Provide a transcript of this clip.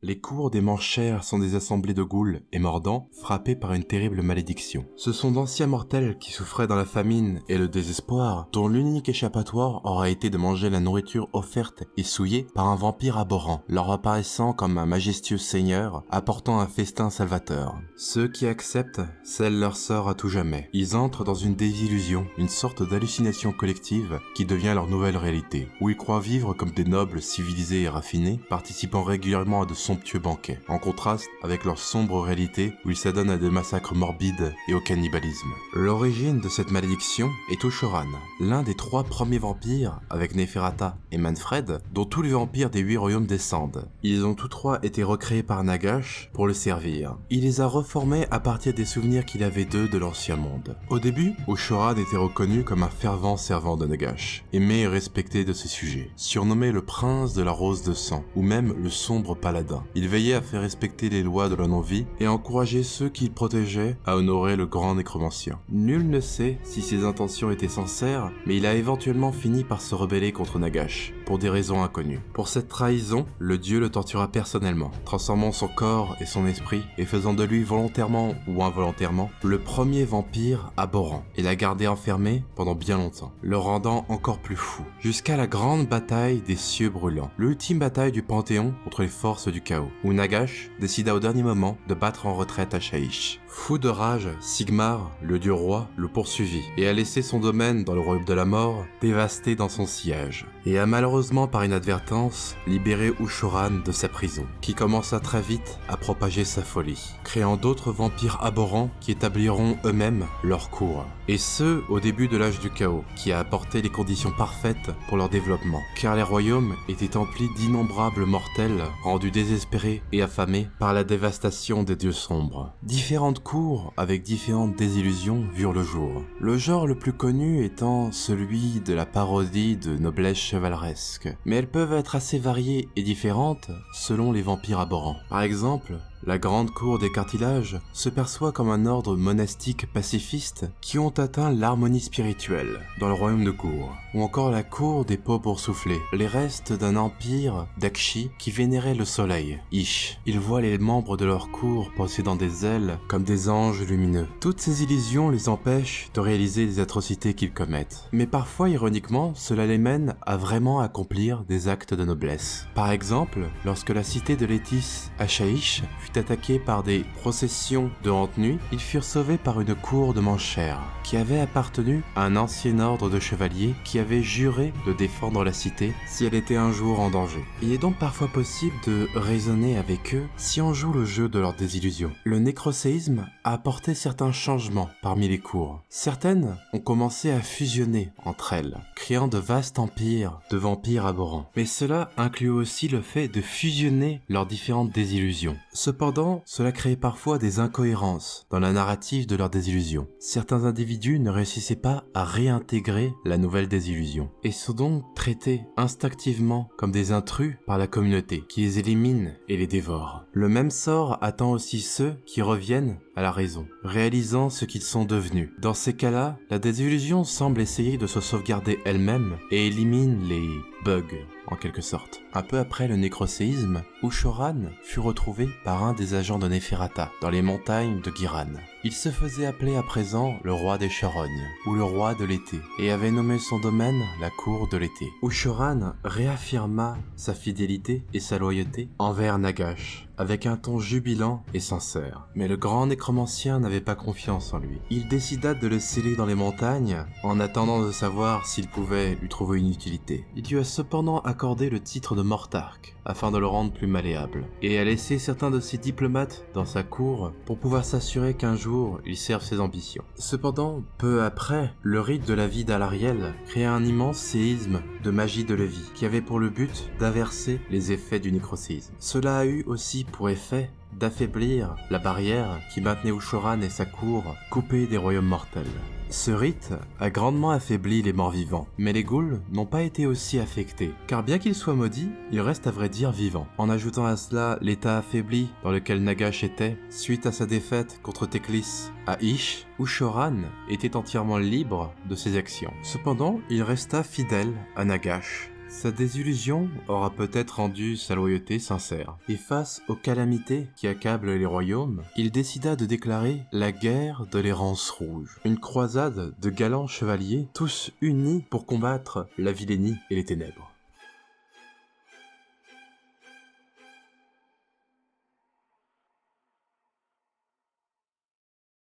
Les cours des Manchères sont des assemblées de ghouls et mordants frappés par une terrible malédiction. Ce sont d'anciens mortels qui souffraient dans la famine et le désespoir, dont l'unique échappatoire aura été de manger la nourriture offerte et souillée par un vampire abhorrent, leur apparaissant comme un majestueux seigneur apportant un festin salvateur. Ceux qui acceptent scellent leur sort à tout jamais. Ils entrent dans une désillusion, une sorte d'hallucination collective qui devient leur nouvelle réalité, où ils croient vivre comme des nobles civilisés et raffinés, participant régulièrement à de somptueux banquets, en contraste avec leur sombre réalité où ils s'adonnent à des massacres morbides et au cannibalisme. L'origine de cette malédiction est Ushoran, l'un des 3 premiers vampires, avec Neferata et Manfred, dont tous les vampires des 8 royaumes descendent. Ils ont tous 3 été recréés par Nagash pour le servir. Il les a reformés à partir des souvenirs qu'il avait d'eux de l'ancien monde. Au début, Ushoran était reconnu comme un fervent servant de Nagash, aimé et respecté de ses sujets, surnommé le prince de la rose de sang, ou même le sombre paladin. Il veillait à faire respecter les lois de la non-vie et encourageait ceux qu'il protégeait à honorer le grand nécromancien. Nul ne sait si ses intentions étaient sincères, mais il a éventuellement fini par se rebeller contre Nagash, pour des raisons inconnues. Pour cette trahison, le dieu le tortura personnellement, transformant son corps et son esprit et faisant de lui volontairement ou involontairement le premier vampire abhorrent, et l'a gardé enfermé pendant bien longtemps, le rendant encore plus fou, jusqu'à la grande bataille des cieux brûlants, l'ultime bataille du Panthéon contre les forces du chaos, où Nagash décida au dernier moment de battre en retraite Ashaïch. Fou de rage, Sigmar, le dieu roi, le poursuivit et a laissé son domaine dans le royaume de la mort dévasté dans son sillage, et a malheureusement par inadvertance libéré Ushoran de sa prison, qui commença très vite à propager sa folie, créant d'autres vampires abhorrents qui établiront eux-mêmes leur cour, et ce au début de l'âge du chaos, qui a apporté les conditions parfaites pour leur développement, car les royaumes étaient emplis d'innombrables mortels rendus désespérés et affamés par la dévastation des dieux sombres. Différentes cours avec différentes désillusions virent le jour. Le genre le plus connu étant celui de la parodie de noblesse chevaleresque, mais elles peuvent être assez variées et différentes selon les vampires abhorrents. Par exemple, la grande cour des cartilages se perçoit comme un ordre monastique pacifiste qui ont atteint l'harmonie spirituelle dans le royaume de Gur, ou encore la cour des peaux boursouflées, les restes d'un empire d'Akshi qui vénérait le soleil, Ish. Ils voient les membres de leur cour possédant des ailes comme des anges lumineux. Toutes ces illusions les empêchent de réaliser les atrocités qu'ils commettent, mais parfois ironiquement cela les mène à vraiment accomplir des actes de noblesse. Par exemple, lorsque la cité de Létis, Ashaïch, fut attaqués par des processions de hante-nuit, ils furent sauvés par une cour de Manchères, qui avait appartenu à un ancien ordre de chevaliers qui avait juré de défendre la cité si elle était un jour en danger. Il est donc parfois possible de raisonner avec eux si on joue le jeu de leur désillusion. Le nécroséisme a apporté certains changements parmi les cours. Certaines ont commencé à fusionner entre elles, créant de vastes empires de vampires abhorrents. Mais cela inclut aussi le fait de fusionner leurs différentes désillusions. Cependant, cela créait parfois des incohérences dans la narrative de leur désillusion. Certains individus ne réussissaient pas à réintégrer la nouvelle désillusion, et sont donc traités instinctivement comme des intrus par la communauté, qui les élimine et les dévore. Le même sort attend aussi ceux qui reviennent à la raison, réalisant ce qu'ils sont devenus. Dans ces cas-là, la désillusion semble essayer de se sauvegarder elle-même et élimine les bugs, en quelque sorte. Un peu après le nécroséisme, Ushoran fut retrouvé par un des agents de Neferata, dans les montagnes de Giran. Il se faisait appeler à présent le roi des charognes, ou le roi de l'été, et avait nommé son domaine la cour de l'été. Ushoran réaffirma sa fidélité et sa loyauté envers Nagash, avec un ton jubilant et sincère. Mais le grand nécromancien n'avait pas confiance en lui. Il décida de le sceller dans les montagnes, en attendant de savoir s'il pouvait lui trouver une utilité. Il lui a cependant accordé le titre de Mortarch, afin de le rendre plus malléable, et a laissé certains de ses diplomates dans sa cour pour pouvoir s'assurer qu'un jour il serve ses ambitions. Cependant, peu après, le rite de la vie d'Alariel créa un immense séisme de magie de Lévi, qui avait pour le but d'inverser les effets du nécroséisme. Cela a eu aussi pour effet d'affaiblir la barrière qui maintenait Ushoran et sa cour coupés des royaumes mortels. Ce rite a grandement affaibli les morts vivants, mais les ghouls n'ont pas été aussi affectés, car bien qu'ils soient maudits, ils restent à vrai dire vivants. En ajoutant à cela l'état affaibli dans lequel Nagash était, suite à sa défaite contre Teclis à Ish, Ushoran était entièrement libre de ses actions. Cependant, il resta fidèle à Nagash, Sa désillusion aura peut-être rendu sa loyauté sincère, et face aux calamités qui accablent les royaumes, il décida de déclarer la guerre de l'errance rouge, une croisade de galants chevaliers, tous unis pour combattre la vilainie et les ténèbres.